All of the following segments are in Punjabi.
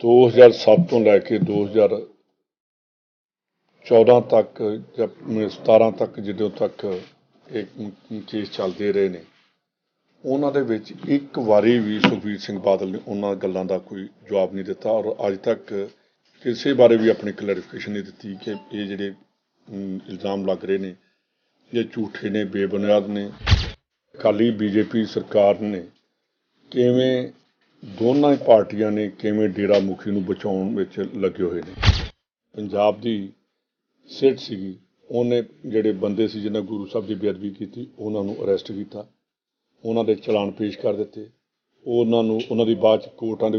2007 ਤੋਂ ਲੈ ਕੇ 2014 ਤੱਕ ਜਾਂ 17 ਤੱਕ ਜਦੋਂ ਤੱਕ ਇਹ ਕੇਸ ਚੱਲਦੇ ਰਹੇ ਨੇ, ਉਹਨਾਂ ਦੇ ਵਿੱਚ ਇੱਕ ਵਾਰੀ ਵੀ ਸੁਖਬੀਰ ਸਿੰਘ ਬਾਦਲ ਨੇ ਉਹਨਾਂ ਗੱਲਾਂ ਦਾ ਕੋਈ ਜਵਾਬ ਨਹੀਂ ਦਿੱਤਾ ਔਰ ਅੱਜ ਤੱਕ ਕਿਸੇ ਬਾਰੇ ਵੀ ਆਪਣੀ ਕਲੈਰੀਫਿਕੇਸ਼ਨ ਨਹੀਂ ਦਿੱਤੀ ਕਿ ਇਹ ਜਿਹੜੇ ਇਲਜ਼ਾਮ ਲੱਗ ਰਹੇ ਨੇ ਇਹ ਝੂਠੇ ਨੇ, ਬੇਬੁਨਿਆਦ ਨੇ। ਅਕਾਲੀ ਬੀਜੇਪੀ ਸਰਕਾਰ ਨੇ ਕਿਵੇਂ ਦੋਨਾਂ ਪਾਰਟੀਆਂ ਨੇ ਕਿਵੇਂ ਡੇਰਾ ਮੁਖੀ ਨੂੰ ਬਚਾਉਣ ਵਿੱਚ ਲੱਗੇ ਹੋਏ ਨੇ। ਪੰਜਾਬ ਦੀ ਸਿੱਟ ਸੀਗੀ, ਉਹਨੇ ਜਿਹੜੇ ਬੰਦੇ ਸੀ ਜਿਨ੍ਹਾਂ ਗੁਰੂ ਸਾਹਿਬ ਦੀ ਬੇਅਦਬੀ ਕੀਤੀ ਉਹਨਾਂ ਨੂੰ ਅਰੈਸਟ ਕੀਤਾ, ਉਹਨਾਂ ਦੇ ਚਲਾਨ ਪੇਸ਼ ਕਰ ਦਿੱਤੇ, ਉਹਨਾਂ ਦੀ ਬਾਅਦ 'ਚ ਕੋਰਟਾਂ ਦੇ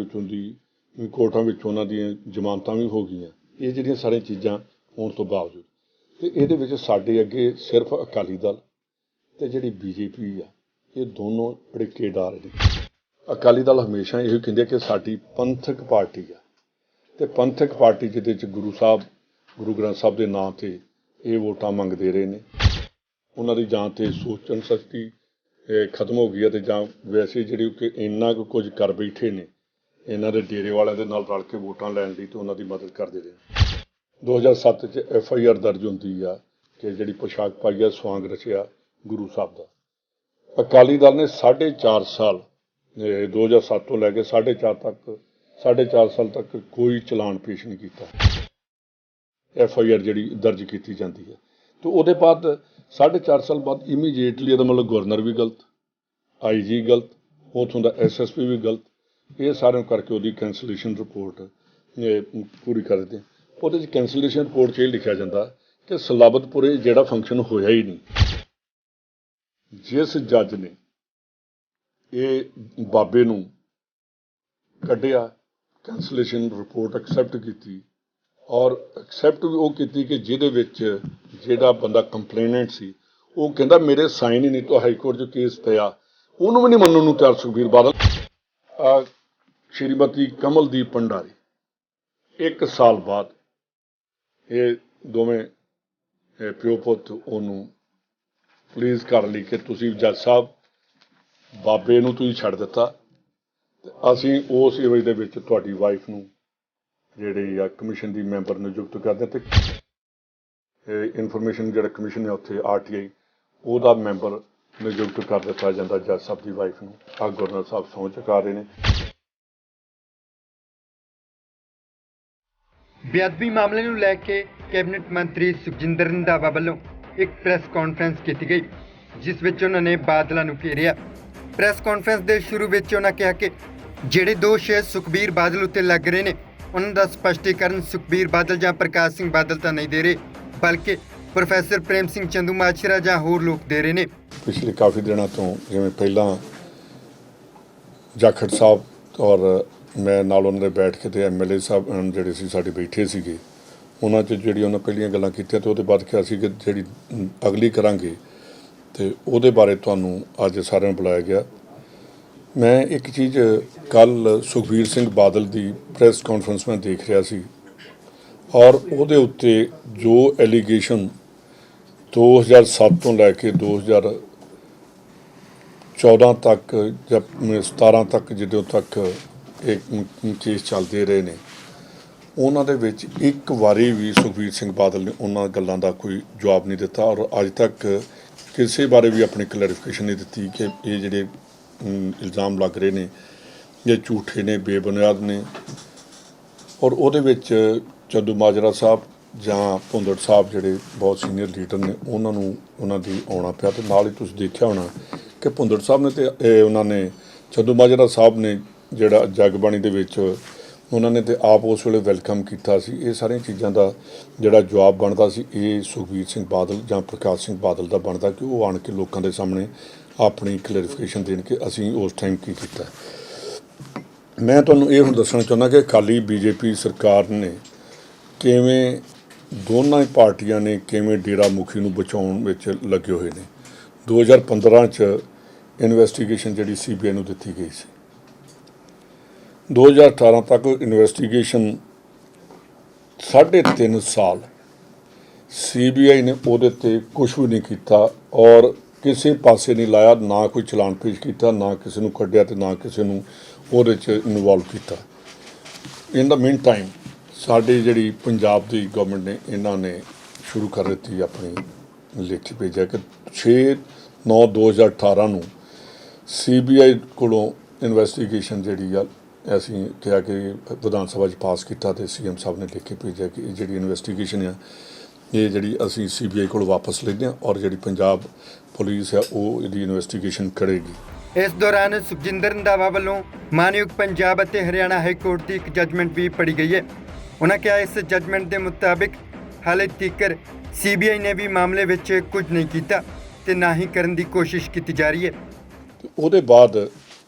ਵਿੱਚ ਉਹਨਾਂ ਦੀਆਂ ਜ਼ਮਾਨਤਾਂ ਵੀ ਹੋ ਗਈਆਂ। ਇਹ ਜਿਹੜੀਆਂ ਸਾਰੀਆਂ ਚੀਜ਼ਾਂ ਹੋਣ ਤੋਂ ਬਾਵਜੂਦ ਅਤੇ ਇਹਦੇ ਵਿੱਚ ਸਾਡੇ ਅੱਗੇ ਸਿਰਫ ਅਕਾਲੀ ਦਲ ਅਤੇ ਜਿਹੜੀ ਬੀਜੇਪੀ ਆ, ਇਹ ਦੋਨੋਂ ਅੜਿੱਕੇਦਾਰ ਨੇ। ਅਕਾਲੀ ਦਲ ਹਮੇਸ਼ਾ ਇਹੋ ਕਹਿੰਦੇ ਕਿ ਸਾਡੀ ਪੰਥਕ ਪਾਰਟੀ ਆ ਅਤੇ ਪੰਥਕ ਪਾਰਟੀ ਜਿਹਦੇ 'ਚ ਗੁਰੂ ਗ੍ਰੰਥ ਸਾਹਿਬ ਦੇ ਨਾਂ 'ਤੇ ਇਹ ਵੋਟਾਂ ਮੰਗਦੇ ਰਹੇ ਨੇ। ਉਹਨਾਂ ਦੀ ਜਾਂ ਤਾਂ ਸੋਚਣ ਸ਼ਕਤੀ ਖਤਮ ਹੋ ਗਈ ਹੈ ਅਤੇ ਜਾਂ ਵੈਸੇ ਜਿਹੜੀ ਕਿ ਇੰਨਾ ਕੁ ਕੁਝ ਕਰ ਬੈਠੇ ਨੇ ਇਹਨਾਂ ਦੇ ਡੇਰੇ ਵਾਲਿਆਂ ਦੇ ਨਾਲ ਰਲ ਕੇ ਵੋਟਾਂ ਲੈਣ ਲਈ ਅਤੇ ਉਹਨਾਂ ਦੀ ਮਦਦ ਕਰਦੇ ਰਹੇ। 2007 'ਚ FIR ਦਰਜ ਹੁੰਦੀ ਆ ਕਿ ਜਿਹੜੀ ਪੋਸ਼ਾਕ ਪਾਈ ਆ, ਸਵਾਂਗ ਰਚਿਆ ਗੁਰੂ ਸਾਹਿਬ ਦਾ। ਅਕਾਲੀ ਦਲ ਨੇ 4.5 ਸਾਲ 2007 ਤੋਂ ਲੈ ਕੇ 4.5 ਸਾਲ ਤੱਕ ਕੋਈ ਚਲਾਨ ਪੇਸ਼ ਨਹੀਂ ਕੀਤਾ। FIR ਜਿਹੜੀ ਦਰਜ ਕੀਤੀ ਜਾਂਦੀ ਹੈ ਅਤੇ ਉਹਦੇ ਬਾਅਦ 4.5 ਸਾਲ ਬਾਅਦ ਇਮੀਡੀਏਟਲੀ ਇਹਦਾ ਮਤਲਬ ਗਵਰਨਰ ਵੀ ਗਲਤ, IG ਗਲਤ, ਉੱਥੋਂ ਦਾ SSP ਵੀ ਗਲਤ, ਇਹ ਸਾਰਿਆਂ ਕਰਕੇ ਉਹਦੀ ਕੈਂਸਲੇਸ਼ਨ ਰਿਪੋਰਟ ਪੂਰੀ ਕਰ ਦਿੱਤੀ। ਉਹਦੇ 'ਚ ਕੈਂਸਲੇਸ਼ਨ ਰਿਪੋਰਟ 'ਚ ਇਹ ਲਿਖਿਆ ਜਾਂਦਾ ਕਿ ਸਲਾਬਤਪੁਰੇ ਜਿਹੜਾ ਫੰਕਸ਼ਨ ਹੋਇਆ ਹੀ ਨਹੀਂ। ਜਿਸ ਜੱਜ ਨੇ ਇਹ ਬਾਬੇ ਨੂੰ ਕੱਢਿਆ, ਕੈਂਸਲੇਸ਼ਨ ਰਿਪੋਰਟ ਐਕਸੈਪਟ ਕੀਤੀ ਔਰ ਐਕਸੈਪਟ ਵੀ ਉਹ ਕੀਤੀ ਕਿ ਜਿਹਦੇ ਵਿੱਚ ਜਿਹੜਾ ਬੰਦਾ ਕੰਪਲੇਨੈਂਟ ਸੀ ਉਹ ਕਹਿੰਦਾ ਮੇਰੇ ਸਾਈਨ ਹੀ ਨਹੀਂ ਤਾਂ ਹਾਈ ਕੋਰਟ 'ਚ ਕੇਸ ਪਿਆ, ਉਹਨੂੰ ਵੀ ਨਹੀਂ ਮੰਨਣ ਨੂੰ ਤਿਆਰ ਸੁਖਬੀਰ ਬਾਦਲ। ਸ਼੍ਰੀਮਤੀ ਕਮਲਦੀਪ ਭੰਡਾਰੀ 1 ਸਾਲ ਬਾਅਦ ਇਹ ਦੋਵੇਂ ਪਿਓ ਪੁੱਤ ਉਹਨੂੰ ਪਲੀਜ਼ ਕਰ ਲਈ ਕਿ ਤੁਸੀਂ ਜੱਜ ਸਾਹਿਬ ਬਾਬੇ ਨੂੰ ਤੁਸੀਂ ਛੱਡ ਦਿੱਤਾ ਅਤੇ ਅਸੀਂ ਉਸ ਏਵਜ ਦੇ ਵਿੱਚ ਤੁਹਾਡੀ ਵਾਈਫ ਨੂੰ ਜਿਹੜੀ ਆ ਕਮਿਸ਼ਨ ਦੀ ਮੈਂਬਰ ਨਿਯੁਕਤ ਕਰਦੇ ਅਤੇ ਇਨਫੋਰਮੇਸ਼ਨ ਜਿਹੜਾ ਕਮਿਸ਼ਨ ਹੈ ਉੱਥੇ RTI ਉਹਦਾ ਮੈਂਬਰ ਨਿਯੁਕਤ ਕਰ ਦਿੱਤਾ ਜਾਂਦਾ ਜੱਜ ਸਾਹਿਬ ਦੀ ਵਾਈਫ ਨੂੰ। ਗਵਰਨਰ ਸਾਹਿਬ ਸਹੁੰ ਚੁਕਾ ਰਹੇ ਨੇ। ਬੇਅਦਬੀ ਮਾਮਲੇ ਨੂੰ ਲੈ ਕੇ ਕੈਬਨਿਟ ਮੰਤਰੀ ਸੁਖਜਿੰਦਰ ਰੰਧਾਵਾ ਵੱਲੋਂ ਇੱਕ ਪ੍ਰੈਸ ਕਾਨਫਰੰਸ ਕੀਤੀ ਗਈ, ਜਿਸ ਵਿੱਚ ਉਹਨਾਂ ਨੇ ਬਾਦਲਾਂ ਨੂੰ ਘੇਰਿਆ। ਪ੍ਰੈਸ ਕਾਨਫਰੰਸ ਦੇ ਸ਼ੁਰੂ ਵਿੱਚ ਉਹਨਾਂ ਕਿਹਾ ਕਿ ਜਿਹੜੇ ਦੋਸ਼ ਸੁਖਬੀਰ ਬਾਦਲ ਉੱਤੇ ਲੱਗ ਰਹੇ ਨੇ ਉਹਨਾਂ ਦਾ ਸਪਸ਼ਟੀਕਰਨ ਸੁਖਬੀਰ ਬਾਦਲ ਜਾਂ ਪ੍ਰਕਾਸ਼ ਸਿੰਘ ਬਾਦਲ ਤਾਂ ਨਹੀਂ ਦੇ ਰਹੇ, ਬਲਕਿ ਪ੍ਰੋਫੈਸਰ ਪ੍ਰੇਮ ਸਿੰਘ ਚੰਦੂਮਾਜਰਾ ਜਾਂ ਹੋਰ ਲੋਕ ਦੇ ਰਹੇ ਨੇ। ਪਿਛਲੇ ਕਾਫੀ ਦਿਨਾਂ ਤੋਂ ਜਿਵੇਂ ਪਹਿਲਾਂ ਜਾਖੜ ਸਾਹਿਬ ਔਰ ਮੈਂ ਨਾਲ ਉਹਨਾਂ ਦੇ ਬੈਠ ਕੇ ਅਤੇ MLA ਸਾਹਿਬ ਜਿਹੜੇ ਸੀ ਸਾਡੇ ਬੈਠੇ ਸੀਗੇ, ਉਹਨਾਂ 'ਚ ਜਿਹੜੀ ਉਹਨਾਂ ਪਹਿਲੀਆਂ ਗੱਲਾਂ ਕੀਤੀਆਂ ਅਤੇ ਉਹਦੇ ਬਾਅਦ ਕਿਹਾ ਸੀ ਕਿ ਜਿਹੜੀ ਅਗਲੀ ਕਰਾਂਗੇ ਅਤੇ ਉਹਦੇ ਬਾਰੇ ਤੁਹਾਨੂੰ ਅੱਜ ਸਾਰਿਆਂ ਨੂੰ ਬੁਲਾਇਆ ਗਿਆ। ਮੈਂ ਇੱਕ ਚੀਜ਼ ਕੱਲ੍ਹ ਸੁਖਬੀਰ ਸਿੰਘ ਬਾਦਲ ਦੀ ਪ੍ਰੈਸ ਕਾਨਫਰੰਸ ਮੈਂ ਦੇਖ ਰਿਹਾ ਸੀ ਔਰ ਉਹਦੇ ਉੱਤੇ ਜੋ ਐਲੀਗੇਸ਼ਨ 2007 ਤੋਂ ਲੈ ਕੇ 2014 ਤੱਕ ਜਾਂ 17 ਤੱਕ ਜਦੋਂ ਤੱਕ ਇਹ ਕੇਸ ਚੱਲਦੇ ਰਹੇ ਨੇ, ਉਹਨਾਂ ਦੇ ਵਿੱਚ ਇੱਕ ਵਾਰੀ ਵੀ ਸੁਖਬੀਰ ਸਿੰਘ ਬਾਦਲ ਨੇ ਉਹਨਾਂ ਗੱਲਾਂ ਦਾ ਕੋਈ ਜਵਾਬ ਨਹੀਂ ਦਿੱਤਾ ਔਰ ਅੱਜ ਤੱਕ ਕਿਸੇ ਬਾਰੇ ਵੀ ਆਪਣੀ ਕਲੈਰੀਫਿਕੇਸ਼ਨ ਨਹੀਂ ਦਿੱਤੀ ਕਿ ਇਹ ਜਿਹੜੇ ਇਲਜ਼ਾਮ ਲੱਗ ਰਹੇ ਨੇ ਇਹ ਝੂਠੇ ਨੇ, ਬੇਬੁਨਿਆਦ ਨੇ। ਔਰ ਉਹਦੇ ਵਿੱਚ ਚੰਦੂਮਾਜਰਾ ਸਾਹਿਬ ਜਾਂ ਭੁੰਦੜ ਸਾਹਿਬ ਜਿਹੜੇ ਬਹੁਤ ਸੀਨੀਅਰ ਲੀਡਰ ਨੇ ਉਹਨਾਂ ਦੀ ਆਉਣਾ ਪਿਆ ਅਤੇ ਨਾਲ ਹੀ ਤੁਸੀਂ ਦੇਖਿਆ ਹੋਣਾ ਕਿ ਭੁੰਦੜ ਸਾਹਿਬ ਨੇ ਅਤੇ ਉਹਨਾਂ ਨੇ ਚੰਦੂਮਾਜਰਾ ਸਾਹਿਬ ਨੇ ਜਿਹੜਾ ਜਗਬਾਣੀ ਦੇ ਵਿੱਚ ਉਹਨਾਂ ਨੇ ਤਾਂ ਆਪ ਉਸ ਵੇਲੇ ਵੈਲਕਮ ਕੀਤਾ ਸੀ। ਇਹ ਸਾਰੀਆਂ ਚੀਜ਼ਾਂ ਦਾ ਜਿਹੜਾ ਜਵਾਬ ਬਣਦਾ ਸੀ ਇਹ ਸੁਖਬੀਰ ਸਿੰਘ ਬਾਦਲ ਜਾਂ ਪ੍ਰਕਾਸ਼ ਸਿੰਘ ਬਾਦਲ ਦਾ ਬਣਦਾ ਕਿ ਉਹ ਆਣ ਕੇ ਲੋਕਾਂ ਦੇ ਸਾਹਮਣੇ ਆਪਣੀ ਕਲੈਰੀਫਿਕੇਸ਼ਨ ਦੇਣ ਕਿ ਅਸੀਂ ਉਸ ਟਾਈਮ ਕੀ ਕੀਤਾ। ਮੈਂ ਤੁਹਾਨੂੰ ਇਹ ਹੁਣ ਦੱਸਣਾ ਚਾਹੁੰਦਾ ਕਿ ਅਕਾਲੀ BJP ਸਰਕਾਰ ਨੇ ਕਿਵੇਂ ਦੋਨਾਂ ਪਾਰਟੀਆਂ ਨੇ ਕਿਵੇਂ ਡੇਰਾ ਮੁਖੀ ਨੂੰ ਬਚਾਉਣ ਵਿੱਚ ਲੱਗੇ ਹੋਏ ਨੇ। 2015 'ਚ ਇਨਵੈਸਟੀਗੇਸ਼ਨ ਜਿਹੜੀ CBI ਨੂੰ ਦਿੱਤੀ ਗਈ ਸੀ, 2018 ਤੱਕ ਇਨਵੈਸਟੀਗੇਸ਼ਨ 3.5 ਸਾਲ CBI ਨੇ ਉਹਦੇ 'ਤੇ ਕੁਛ ਵੀ ਨਹੀਂ ਕੀਤਾ ਔਰ ਕਿਸੇ ਪਾਸੇ ਨਹੀਂ ਲਾਇਆ, ਨਾ ਕੋਈ ਚਲਾਨ ਪੇਸ਼ ਕੀਤਾ, ਨਾ ਕਿਸੇ ਨੂੰ ਕੱਢਿਆ ਅਤੇ ਨਾ ਕਿਸੇ ਨੂੰ ਉਹਦੇ 'ਚ ਇਨਵੋਲਵ ਕੀਤਾ। ਇਨ ਦਾ ਮੀਨ ਟਾਈਮ ਸਾਡੀ ਜਿਹੜੀ ਪੰਜਾਬ ਦੀ ਗਵਰਨਮੈਂਟ ਨੇ ਇਹਨਾਂ ਨੇ ਸ਼ੁਰੂ ਕਰ ਦਿੱਤੀ ਆਪਣੀ ਲਿਖ ਭੇਜਿਆ ਕਿ 6/9/2018 ਨੂੰ CBI ਕੋਲੋਂ ਇਨਵੈਸਟੀਗੇਸ਼ਨ ਜਿਹੜੀ ਆ ਅਸੀਂ ਕਿਹਾ ਕਿ ਵਿਧਾਨ ਸਭਾ 'ਚ ਪਾਸ ਕੀਤਾ ਤੇ CM ਸਾਹਿਬ ਨੇ ਲਿਖ ਕੇ ਭੇਜਿਆ ਕਿ ਇਹ ਜਿਹੜੀ ਇਨਵੈਸਟੀਗੇਸ਼ਨ ਆ ਇਹ ਜਿਹੜੀ ਅਸੀਂ CBI ਕੋਲ ਵਾਪਸ ਲੈਂਦੇ ਹਾਂ ਔਰ ਜਿਹੜੀ ਪੰਜਾਬ ਪੁਲਿਸ ਆ ਉਹ ਇਹਦੀ ਇਨਵੈਸਟੀਗੇਸ਼ਨ ਕਰੇਗੀ। ਇਸ ਦੌਰਾਨ ਸੁਖਜਿੰਦਰ ਰੰਧਾਵਾ ਵੱਲੋਂ ਮਾਨਯੋਗ ਪੰਜਾਬ ਅਤੇ ਹਰਿਆਣਾ ਹਾਈ ਕੋਰਟ ਦੀ ਇੱਕ ਜੱਜਮੈਂਟ ਵੀ ਪੜ੍ਹੀ ਗਈ ਹੈ। ਉਹਨਾਂ ਕਿਹਾ ਇਸ ਜੱਜਮੈਂਟ ਦੇ ਮੁਤਾਬਿਕ ਹਾਲੇ ਤੀਕਰ CBI ਨੇ ਵੀ ਮਾਮਲੇ ਵਿੱਚ ਕੁਝ ਨਹੀਂ ਕੀਤਾ ਤੇ ਨਾ ਹੀ ਕਰਨ ਦੀ ਕੋਸ਼ਿਸ਼ ਕੀਤੀ ਜਾ ਰਹੀ ਹੈ। ਉਹਦੇ ਬਾਅਦ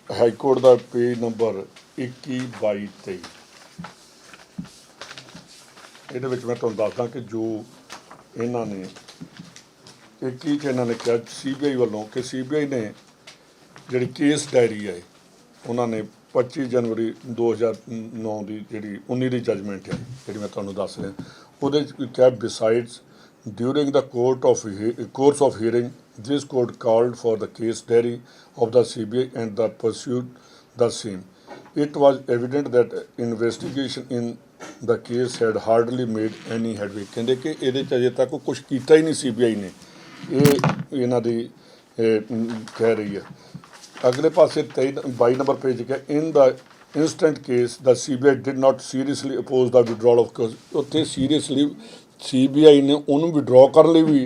ਹਾਈ ਕੋਰਟ ਦਾ ਪੇਜ ਨੰਬਰ 21, 22, 23 ਇਹਦੇ ਵਿੱਚ ਮੈਂ ਤੁਹਾਨੂੰ ਦੱਸਦਾ ਕਿ ਜੋ ਇਹਨਾਂ ਨੇ 21 'ਚ ਇਹਨਾਂ ਨੇ ਕਿਹਾ CBI ਵੱਲੋਂ ਕਿ CBI ਨੇ ਜਿਹੜੀ ਕੇਸ ਡਾਇਰੀ ਹੈ ਉਹਨਾਂ ਨੇ 25 ਜਨਵਰੀ 2009 ਦੀ ਜਿਹੜੀ 19 ਦੀ ਜਜਮੈਂਟ ਹੈ ਜਿਹੜੀ ਮੈਂ ਤੁਹਾਨੂੰ ਦੱਸ ਰਿਹਾ ਉਹਦੇ 'ਚ ਕਿਹਾ ਬਿਸਾਈਡਸ during the course of hearing this court called for the case diary of the CBI and the pursued the same. It was evident that investigation in the case had hardly made any headway. ਕਹਿੰਦੇ ਕਿ ਇਹਦੇ 'ਚ ਅਜੇ ਤੱਕ ਕੁਝ ਕੀਤਾ ਹੀ ਨਹੀਂ CBI ਨੇ ਇਹ ਇਹਨਾਂ ਦੀ ਕਹਿ ਰਹੀ ਹੈ। ਅਗਲੇ ਪਾਸੇ 22 ਨੰਬਰ ਪੇਜ ਕਿਹਾ in the instant case the CBI did not seriously oppose the withdrawal of case. ਉੱਥੇ ਸੀਰੀਅਸਲੀ CBI ਨੇ ਉਹਨੂੰ ਵਿਡਰਾਅ ਕਰਨ ਲਈ ਵੀ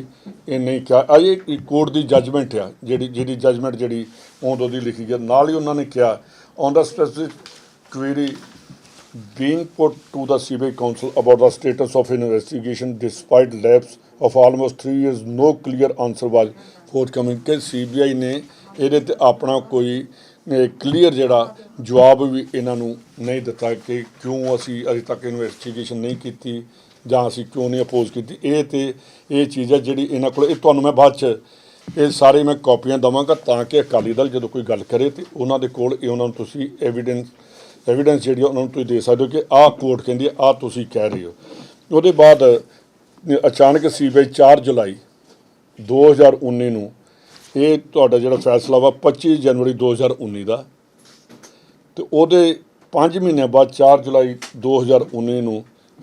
ਇਹ ਨਹੀਂ ਕਿਹਾ। ਇਹ ਕੋਰਟ ਦੀ ਜੱਜਮੈਂਟ ਆ ਜਿਹਦੀ ਜੱਜਮੈਂਟ ਜਿਹੜੀ ਉਦੋਂ ਦੀ ਲਿਖੀ ਗਿਆ। ਨਾਲ ਹੀ ਉਹਨਾਂ ਨੇ ਕਿਹਾ on the specific query being put to the CBI counsel about the status of investigation despite lapse of almost 3 years no clear answer was forthcoming ਕਿ CBI ਨੇ ਇਹਦੇ 'ਤੇ ਆਪਣਾ ਕੋਈ ਕਲੀਅਰ ਜਿਹੜਾ ਜਵਾਬ ਵੀ ਇਹਨਾਂ ਨੂੰ ਨਹੀਂ ਦਿੱਤਾ ਕਿ ਕਿਉਂ ਅਸੀਂ ਅਜੇ ਤੱਕ ਇਨਵੈਸਟੀਗੇਸ਼ਨ ਨਹੀਂ ਕੀਤੀ ਜਾਂ ਅਸੀਂ ਕਿਉਂ ਨਹੀਂ ਅਪੋਜ਼ ਕੀਤੀ। ਇਹ ਚੀਜ਼ ਹੈ ਜਿਹੜੀ ਇਹਨਾਂ ਕੋਲ ਇਹ ਤੁਹਾਨੂੰ ਮੈਂ ਬਾਅਦ 'ਚ ਇਹ ਸਾਰੇ ਮੈਂ ਕਾਪੀਆਂ ਦੇਵਾਂਗਾ ਤਾਂ ਕਿ ਅਕਾਲੀ ਦਲ ਜਦੋਂ ਕੋਈ ਗੱਲ ਕਰੇ ਤਾਂ ਉਹਨਾਂ ਦੇ ਕੋਲ ਇਹ ਉਹਨਾਂ ਨੂੰ ਤੁਸੀਂ ਐਵੀਡੈਂਸ ਜਿਹੜੀ ਉਹਨਾਂ ਨੂੰ ਤੁਸੀਂ ਦੇ ਸਕਦੇ ਹੋ ਕਿ ਆਹ ਕੋਰਟ ਕਹਿੰਦੀ ਆਹ ਤੁਸੀਂ ਕਹਿ ਰਹੇ ਹੋ। ਉਹਦੇ ਬਾਅਦ ਅਚਾਨਕ CBI 4 ਜੁਲਾਈ 2019 ਨੂੰ ਇਹ ਤੁਹਾਡਾ ਜਿਹੜਾ ਫੈਸਲਾ ਵਾ 25 ਜਨਵਰੀ 2019 ਦਾ ਅਤੇ ਉਹਦੇ 5 ਮਹੀਨਿਆਂ ਬਾਅਦ 4 ਜੁਲਾਈ 2019 ਨੂੰ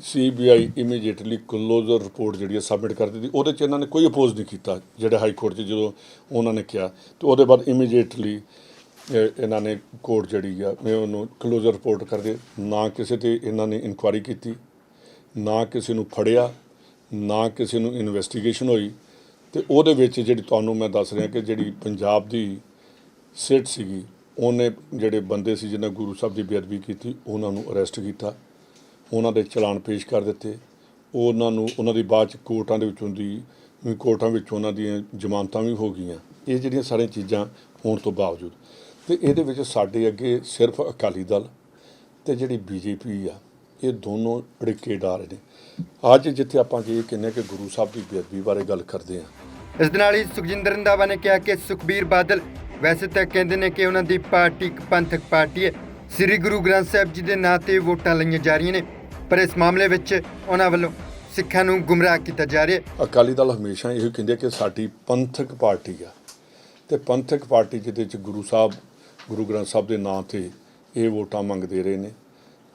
CBI ਇਮੀਡੀਏਟਲੀ ਕਲੋਜ਼ਰ ਰਿਪੋਰਟ ਜਿਹੜੀ ਹੈ ਸਬਮਿਟ ਕਰ ਦਿੱਤੀ। ਉਹਦੇ 'ਚ ਇਹਨਾਂ ਨੇ ਕੋਈ ਅਪੋਜ਼ ਨਹੀਂ ਕੀਤਾ ਜਿਹੜੇ ਹਾਈ ਕੋਰਟ 'ਚ ਜਦੋਂ ਉਹਨਾਂ ਨੇ ਕਿਹਾ ਅਤੇ ਉਹਦੇ ਬਾਅਦ ਇਮੀਡੀਏਟਲੀ ਇਹਨਾਂ ਨੇ ਕੋਰਟ ਜਿਹੜੀ ਆ ਉਹਨੂੰ ਕਲੋਜ਼ਰ ਰਿਪੋਰਟ ਕਰਦੇ ਨਾ ਕਿਸੇ 'ਤੇ ਇਹਨਾਂ ਨੇ ਇਨਕੁਆਇਰੀ ਕੀਤੀ ਨਾ ਕਿਸੇ ਨੂੰ ਫੜਿਆ ਨਾ ਕਿਸੇ ਨੂੰ ਇਨਵੈਸਟੀਗੇਸ਼ਨ ਹੋਈ ਅਤੇ ਉਹਦੇ ਵਿੱਚ ਜਿਹੜੀ ਤੁਹਾਨੂੰ ਮੈਂ ਦੱਸ ਰਿਹਾ ਕਿ ਜਿਹੜੀ ਪੰਜਾਬ ਦੀ ਸਿਟ ਸੀਗੀ ਉਹਨੇ ਜਿਹੜੇ ਬੰਦੇ ਸੀ ਜਿਹਨਾਂ ਗੁਰੂ ਸਾਹਿਬ ਦੀ ਬੇਅਦਬੀ ਕੀਤੀ ਉਹਨਾਂ ਨੂੰ ਅਰੈਸਟ ਕੀਤਾ ਉਹਨਾਂ ਦੇ ਚਲਾਨ ਪੇਸ਼ ਕਰ ਦਿੱਤੇ ਉਹਨਾਂ ਦੀ ਬਾਅਦ 'ਚ ਕੋਰਟਾਂ ਵਿੱਚ ਉਹਨਾਂ ਦੀਆਂ ਜ਼ਮਾਨਤਾਂ ਵੀ ਹੋ ਗਈਆਂ। ਇਹ ਜਿਹੜੀਆਂ ਸਾਰੀਆਂ ਚੀਜ਼ਾਂ ਹੋਣ ਤੋਂ ਬਾਵਜੂਦ ਅਤੇ ਇਹਦੇ ਵਿੱਚ ਸਾਡੇ ਅੱਗੇ ਸਿਰਫ ਅਕਾਲੀ ਦਲ ਅਤੇ ਜਿਹੜੀ BJP ਆ ਇਹ ਦੋਨੋਂ ਅੜਿੱਕੇ ਡਾਰ ਨੇ। ਅੱਜ ਜਿੱਥੇ ਆਪਾਂ ਇਹ ਕਹਿੰਦੇ ਕਿ ਗੁਰੂ ਸਾਹਿਬ ਦੀ ਬੇਅਦਬੀ ਬਾਰੇ ਗੱਲ ਕਰਦੇ ਹਾਂ। ਇਸ ਦੇ ਨਾਲ ਹੀ ਸੁਖਜਿੰਦਰ ਰੰਧਾਵਾ ਨੇ ਕਿਹਾ ਕਿ ਸੁਖਬੀਰ ਬਾਦਲ ਵੈਸੇ ਤਾਂ ਕਹਿੰਦੇ ਨੇ ਕਿ ਉਹਨਾਂ ਦੀ ਪਾਰਟੀ ਇੱਕ ਪੰਥਕ ਪਾਰਟੀ ਹੈ, ਸ੍ਰੀ ਗੁਰੂ ਗ੍ਰੰਥ ਸਾਹਿਬ ਜੀ ਦੇ ਨਾਂ 'ਤੇ ਵੋਟਾਂ ਲਈਆਂ ਜਾ ਰਹੀਆਂ ਨੇ, ਪਰ ਇਸ ਮਾਮਲੇ ਵਿੱਚ ਉਹਨਾਂ ਵੱਲੋਂ ਸਿੱਖਾਂ ਨੂੰ ਗੁੰਮਰਾਹ ਕੀਤਾ ਜਾ ਰਿਹਾ ਹੈ। ਅਕਾਲੀ ਦਲ ਹਮੇਸ਼ਾ ਇਹੋ ਕਹਿੰਦੇ ਕਿ ਸਾਡੀ ਪੰਥਕ ਪਾਰਟੀ ਆ ਅਤੇ ਪੰਥਕ ਪਾਰਟੀ ਜਿਹਦੇ 'ਚ ਗੁਰੂ ਗ੍ਰੰਥ ਸਾਹਿਬ ਦੇ ਨਾਂ 'ਤੇ ਇਹ ਵੋਟਾਂ ਮੰਗਦੇ ਰਹੇ ਨੇ